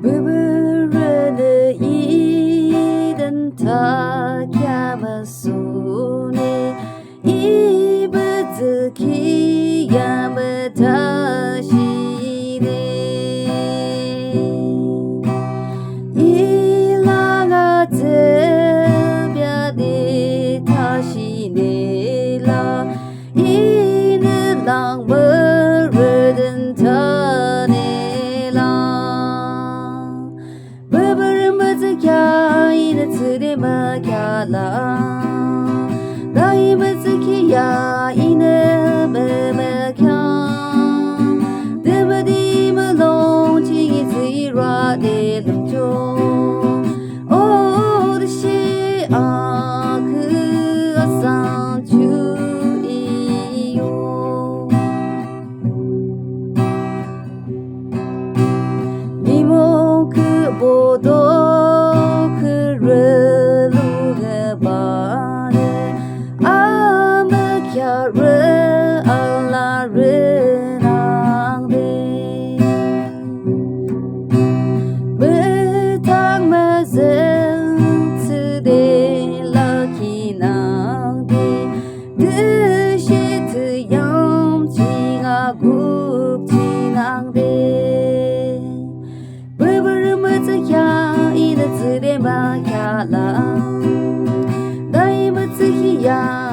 Püpürü iden takyamasune mütsükheah mükheahine ilaga tebya tashine la inelang murden tane la Püpürü mütsükheah ine tsude mükheahlah Dai mütsükheah ine mümükheah Dibadi malong chi zira de lumjo Oh düshe akı asan chu iyo Nimo ku bodo Püpürü mütsükheah ine tsude mükheahlah Dai mütsükheah